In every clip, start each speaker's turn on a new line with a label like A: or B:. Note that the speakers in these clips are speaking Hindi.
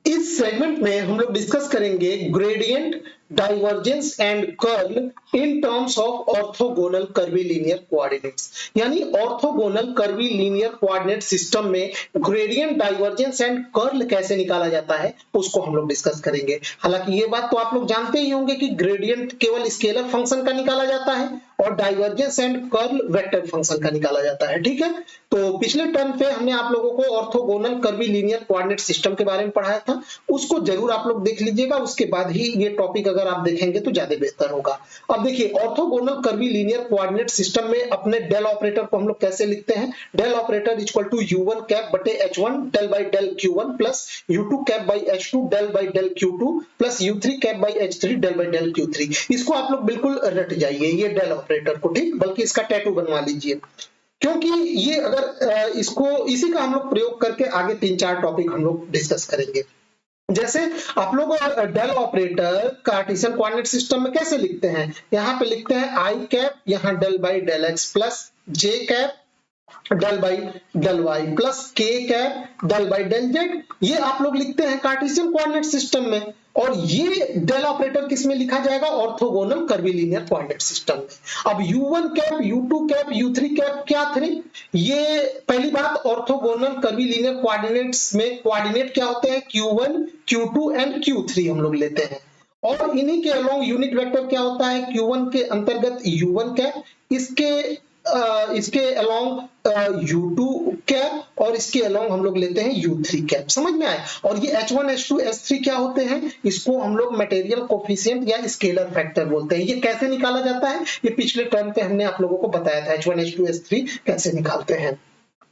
A: इस सेगमेंट में हम लोग डिस्कस करेंगे gradient, divergence and curl in terms of orthogonal curvilinear coordinates. यानी ऑर्थोगोनल कर्वीलिनियर कोऑर्डिनेट सिस्टम में ग्रेडियंट, डाइवर्जेंस एंड कर्ल कैसे निकाला जाता है उसको हम लोग डिस्कस करेंगे। हालांकि ये बात तो आप लोग जानते ही होंगे कि ग्रेडियंट केवल स्केलर फंक्शन का निकाला जाता है और divergence and curl vector function का निकाला जाता है। ठीक है, तो पिछले टर्म पे हमने आप लोगों को ऑर्थोगोनल कर्वीलिनियर कोऑर्डिनेट सिस्टम के बारे में पढ़ाया था, उसको जरूर आप लोग देख लीजिएगा, उसके बाद ही ये टॉपिक अगर आप देखेंगे तो ज्यादा बेहतर होगा। अब देखिए ऑर्थोगोनल कर्वीलिनियर कोऑर्डिनेट सिस्टम में अपने डेल ऑपरेटर को हम लोग कैसे लिखते हैं। Del operator equal to u1 cap बटे h1 del by del q1 plus u2 cap by h2 del by del q2 plus u3 cap by h3 del by del q3। इसको आप लोग बिल्कुल रट जाइए ये डेल ऑपरेटर को, ठीक, बल्कि इसका टैटू बनवा लीजिए, क्योंकि ये अगर इसको इसी का हम लोग प्रयोग करके आगे 3-4 टॉपिक हम लोग डिस्कस करेंगे। जैसे आप लोग del operator Cartesian coordinate system में कैसे लिखते हैं, यहाँ पे लिखते हैं आई कैप, यहाँ del by del x plus j cap del by del y plus k cap del by del z, ये आप लोग लिखते हैं कार्टेशियन कोऑर्डिनेट सिस्टम में। और ये डेल ऑपरेटर किस में लिखा जाएगा, ऑर्थोगोनल कर्वीलिनियर कोऑर्डिनेट सिस्टम में। अब u1 cap, u2 cap, u3 cap क्या थे, ये पहली बात ऑर्थोगोनल कर्वीलिनियर कोऑर्डिनेट्स में कोऑर्डिनेट क्या होते हैं, q1, q2 एंड q3 हम लोग लेते हैं। और इन्हीं के अलोंग यूनिट वेक्टर क्या होता है, q1 के अंतर्गत u1 कैप, इसके अलोंग u2 कैप और इसके अलोंग हम लोग लेते हैं u3 कैप। समझ में आया। और ये h1, h2, h3 क्या होते हैं, इसको हम लोग मटेरियल कोफिशिएंट या स्केलर फैक्टर बोलते हैं। ये कैसे निकाला जाता है, ये पिछले टर्म पे हमने आप लोगों को बताया था, h1, h2, h3 कैसे निकालते हैं।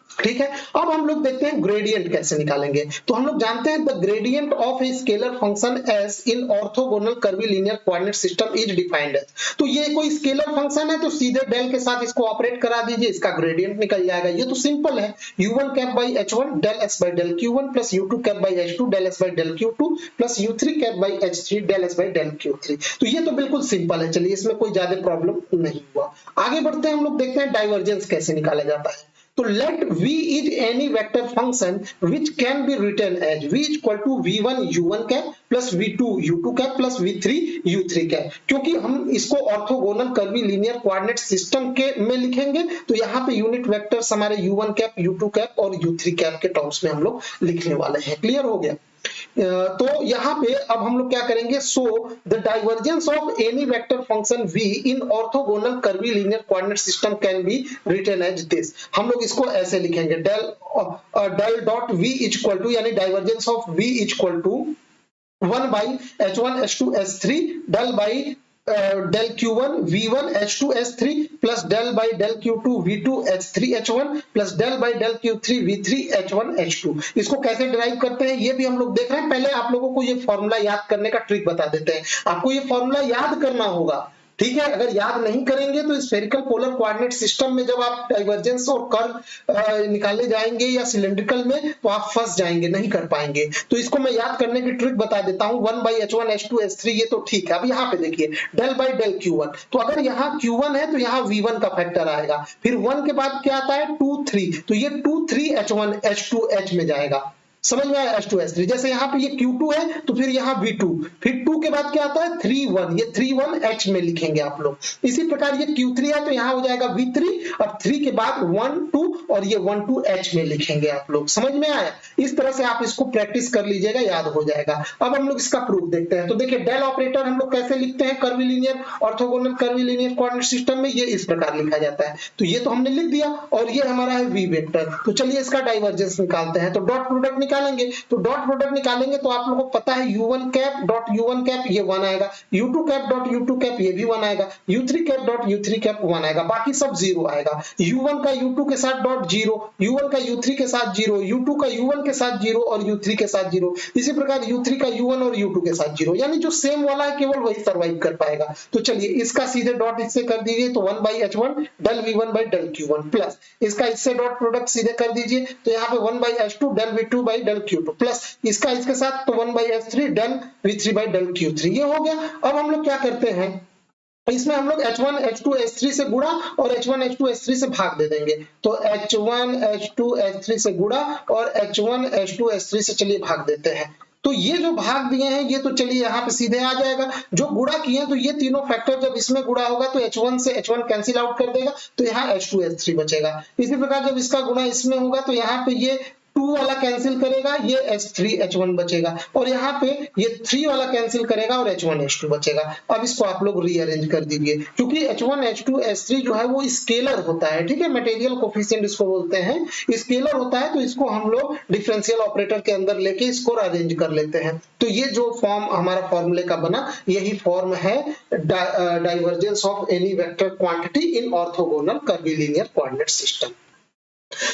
A: ठीक है, अब हम लोग देखते हैं ग्रेडियंट कैसे निकालेंगे। तो हम लोग जानते हैं the gradient of a scalar function S in orthogonal curvilinear coordinate system is defined as. तो ये कोई स्केलर फंक्शन है तो सीधे डेल के साथ इसको ऑपरेट करा दीजिए, इसका ग्रेडियंट निकल जाएगा। ये तो सिंपल है, u1 cap by h1 del s by del q1 plus u2 cap by h2 del s by del q2 plus u3 cap by h3 del s by del q3। तो ये तो बिल्कुल सिंपल है, चलिए इसमें कोई ज्यादा प्रॉब्लम नहीं हुआ। आगे बढ़ते हैं, हम लोग देखते हैं डाइवर्जेंस कैसे निकाला जाता है। तो let v is any vector function which can be written as v equal to v1 u1 cap plus v2 u2 cap plus v3 u3 cap। क्योंकि हम इसको ऑर्थोगोनल कर्वीलिनियर कोऑर्डिनेट सिस्टम के में लिखेंगे तो यहाँ पे यूनिट वेक्टर्स हमारे u1 कैप, u2 कैप और u3 कैप के टर्म्स में हम लोग लिखने वाले हैं। क्लियर हो गया। तो यहाँ पे अब हम लोग क्या करेंगे, so the divergence of any vector function v in orthogonal curvilinear coordinate system can be written as this. हम लोग इसको ऐसे लिखेंगे, del dot v equal to, यानी divergence of v equal to 1 by h1 h2 h3 del by del q1 v1 h2 h3 plus del by del q2 v2 h3 h1 plus del by del q3 v3 h1 h2। इसको कैसे डिराइव करते हैं ये भी हम लोग देख रहे हैं। पहले आप लोगों को ये फॉर्मूला याद करने का ट्रिक बता देते हैं। आपको ये फॉर्मूला याद करना होगा, ठीक है। अगर याद नहीं करेंगे तो स्फेरिकल पोलर कोऑर्डिनेट सिस्टम में जब आप डाइवर्जेंस और कर्ल निकालने जाएंगे या सिलिंड्रिकल में तो आप फंस जाएंगे, नहीं कर पाएंगे। तो इसको मैं याद करने की ट्रिक बता देता हूं। 1 बाई h1 h2 h3 ये तो ठीक है। अब यहाँ पे देखिए डेल बाई डेल q1, तो अगर यहाँ q1 है तो यहाँ v1 का फैक्टर आएगा, फिर 1 के बाद क्या आता है 2 3, तो ये 2 3 h1 h2 h में जाएगा। समझ में आया, h2 h3। जैसे यहाँ पे ये q2 है तो फिर यहाँ v2, फिर 2 के बाद क्या आता है 3 1, ये 3 1 h में लिखेंगे आप लोग। इसी प्रकार ये q3 है तो यहाँ हो जाएगा v3 और 3 के बाद 1 2 और ये 1 2 h में लिखेंगे आप लोग। समझ में आया। इस तरह से आप इसको प्रैक्टिस कर लीजिएगा, याद हो जाएगा। अब हम लोग इसका प्रूफ देखते हैं। तो देखिए डेल ऑपरेटर हम लोग कैसे लिखते हैं curvilinear orthogonal curvilinear coordinate system में, ये इस प्रकार लिखा जाता है। तो ये तो हमने लिख दिया और ये हमारा है v वेक्टर। तो चलिए इसका डाइवर्जेंस निकालते हैं। तो डॉट प्रोडक्ट निकालेंगे, तो डॉट प्रोडक्ट निकालेंगे तो आप लोगों को पता है u1 cap dot u1 cap ये 1 आएगा, u2 cap dot u2 cap ये भी 1 आएगा, u3 cap dot u3 cap 1 आएगा, बाकी सब 0 आएगा। u1 का u2 के साथ डॉट 0, u1 का u3 के साथ 0, u2 का u1 के साथ 0 और u3 के साथ 0। इसी प्रकार u3 का u1 और u2 के साथ 0, यानी जो सेम वाला है केवल वही सर्वाइव कर पाएगा। तो चलिए इसका सीधे डॉट इससे कर दीजिए, तो 1 by h1 del v1 by del q1 plus इसका इससे डॉट प्रोडक्ट सीधे कर दीजिए, तो यहाँ पे 1 by h2 del v2 by del q2 plus इसका इसके साथ तो 1 by h3 del v3 by del q3। ये हो गया। अब हम लोग क्या करते हैं, इसमें हम लोग h1 h2 h3 से गुणा और h1 h2 h3 से भाग दे देंगे। तो h1 h2 h3 से गुणा और h1 h2 h3 से चलिए भाग देते हैं। तो ये जो भाग दिए हैं ये तो चलिए यहाँ पे सीधे आ जाएगा, जो गुणा किए हैं तो ये तीनों फैक्टर जब इसमें गुणा होगा तो H1 से H1 कैंसिल आउट कर देगा, तो यहाँ H2S3 बचेगा। इसी प्रकार जब इसका गुणा इसमें होगा तो यहाँ पे ये 2 वाला कैंसिल करेगा, ये H3H1 बचेगा, और यहाँ पे ये 3 वाला कैंसिल करेगा और H1H2 बचेगा। अब इसको आप लोग रीअरेंज कर दीजिए, क्योंकि H1 H2 H3 जो है वो स्केलर होता है, ठीक है, मटेरियल कोफिशिएंट इसको बोलते हैं, स्केलर होता है, तो इसको हम लोग डिफरेंशियल ऑपरेटर के अंदर लेके इसको अरेंज कर लेते हैं। तो ये जो फॉर्म हमारा फॉर्मूले का बना, यही फॉर्म है divergence of any vector quantity in orthogonal curvilinear coordinate system.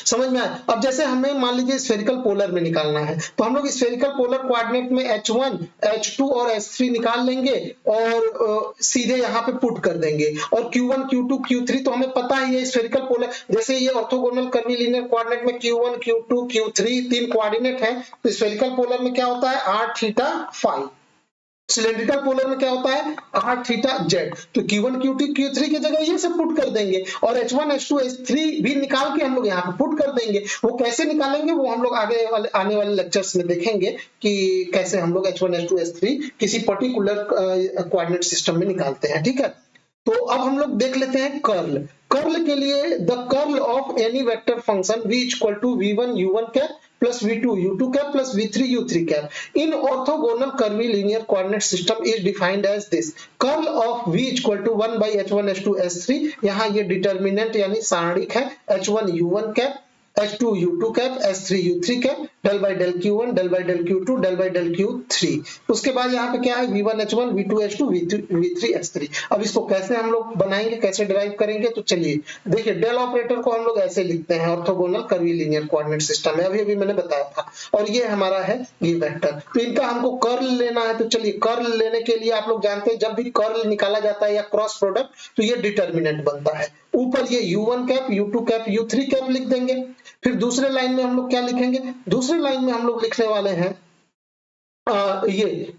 A: समझ में आया? अब जैसे हमें मान लीजिए स्फेरिकल पोलर में निकालना है, तो हम लोग स्फेरिकल पोलर कोऑर्डिनेट में H1, H2 और H3 निकाल लेंगे और सीधे यहाँ पे पुट कर देंगे, और Q1, Q2, Q3 तो हमें पता ही है स्फेरिकल पोलर, जैसे ये ऑर्थोगोनल कर्वीलिनियर कोऑर्डिनेट में Q1, Q2, Q3 तीन कोऑर्डिनेट है, तो स्फेरिकल पोलर में क्या होता है r theta phi, cylindrical polar में क्या होता है r थीटा जेड। तो Q1, Q2, Q3 की जगह ये सब पुट कर देंगे, और H1, H2, H3 भी निकाल के हम लोग यहाँ पे पुट कर देंगे। वो कैसे निकालेंगे वो हम लोग आने वाले लेक्चर्स में देखेंगे कि कैसे हम लोग H1, H2, H3 किसी पर्टिकुलर कोऑर्डिनेट सिस्टम में निकालते हैं, ठीक है। तो अब हम लोग देख लेते हैं कर्ल। कर्ल के लिए the curl of any vector function v equal to v1 u1 cap plus v2 u2 cap plus v3 u3 cap in orthogonal curvilinear coordinate system is defined as this: curl of v equal to 1 by h1 h2 h3, यहाँ ये डिटर्मिनेंट यानी सारणिक है, h1 u1 cap, h2 u2 cap, h3 u3 cap, del by del q1, del by del q2, del by del q3। उसके बाद यहाँ पे क्या है v1 h1, v2 h2, v3 h3। अब इसको कैसे हम लोग बनाएंगे, कैसे डिराइव करेंगे, तो चलिए देखिए, डेल ऑपरेटर को हम लोग ऐसे लिखते हैं, ऑर्थोगोनल कर्वीलिनियर कोऑर्डिनेट सिस्टम में अभी मैंने बताया था, और ये हमारा है ये वेक्टर। तो इनका हमको कर्ल लेना है, तो चलिए कर्ल लेने के लिए आप लोग जानते हैं जब भी कर्ल निकाला जाता है या क्रॉस प्रोडक्ट, तो ये डिटर्मिनेंट बनता है, ऊपर ये u1 cap, u2 cap, u3 cap लिख देंगे। फिर दूसरे लाइन में हम लोग क्या लिखेंगे, दूसरे लाइन में हम लोग लिखने वाले हैं ये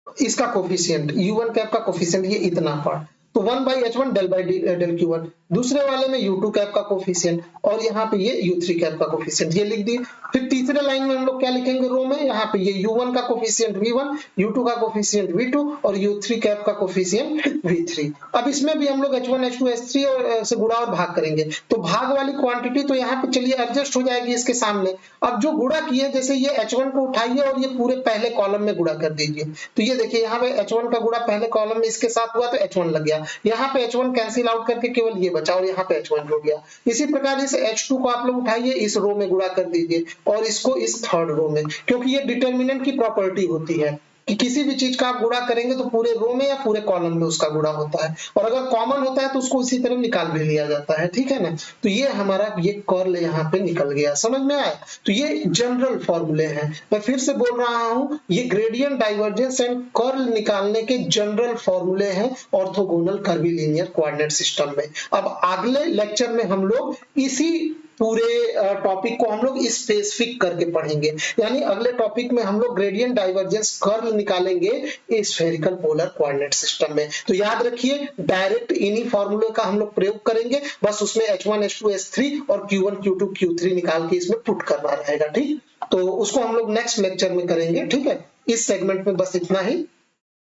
A: इसका कोफिशिएंट, u1 कैप का कोफिशिएंट ये इतना पार्ट, तो 1 by h1 del by del q1। दूसरे वाले में u2 कैप का कोफिशिएंट, और यहाँ पे ये u3 कैप का कोफिशिएंट ये लिख दिए। फिर तीसरे लाइन में हम लोग क्या लिखेंगे रो में, यहाँ पे ये u1 का कोफिशिएंट v1, u2 का कोफिशिएंट v2 और u3 कैप का कोफिशिएंट v3। अब इसमें भी हम लोग h1 h2 h3 और से गुणा और भाग करेंगे, तो भाग वाली क्वांटिटी तो यहाँ पे चलिए एडजस्ट हो जाएगी इसके सामने। अब जो गुणा किए, जैसे ये h1 को उठाइए और ये पूरे पहले कॉलम में गुणा कर दीजिए, तो ये देखिए यहाँ पे h1 का गुणा पहले कॉलम में इसके साथ हुआ तो h1 लग गया, यहाँ पे h1 कैंसिल आउट करके केवल ये बचा और यहाँ पे h1 हो गया। इसी प्रकार इस h2 को आप लोग उठाइए, इस रो में गुणा कर दीजिए और इसको इस थर्ड रो में, क्योंकि ये डिटर्मिनेंट की प्रॉपर्टी होती है कि किसी भी चीज का आप गुणा करेंगे तो पूरे रो में या पूरे कॉलम में उसका गुणा होता है, और अगर कॉमन होता है तो उसको इसी तरह निकाल भी लिया जाता है, ठीक है ना। तो ये हमारा ये कर्ल यहाँ पे निकल गया, समझ में आया। तो ये जनरल फॉर्मूले हैं, मैं फिर से बोल रहा हूँ, ये ग्रेडियंट, डाइवर्जेंस एंड कर्ल निकालने के जनरल फॉर्मूले हैं ऑर्थोगोनल कर्वीलिनियर कोऑर्डिनेट सिस्टम में। अब अगले लेक्चर में हम लोग इसी पूरे टॉपिक को हम लोग स्पेसिफिक करके पढ़ेंगे, यानी अगले टॉपिक में हम लोग ग्रेडियंट, डाइवर्जेंस, कर्ल निकालेंगे स्फेरिकल पोलर कोऑर्डिनेट सिस्टम में। तो याद रखिए, डायरेक्ट इन्हीं फॉर्मूले का हम लोग प्रयोग करेंगे, बस उसमें h1 h2 h3 और q1 q2 q3 निकाल के इसमें पुट करना रहेगा, ठीक। तो उसको हम लोग नेक्स्ट लेक्चर में करेंगे, ठीक है। इस सेगमेंट में बस इतना ही।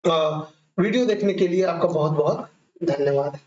A: वीडियो देखने के लिए आपका बहुत बहुत धन्यवाद।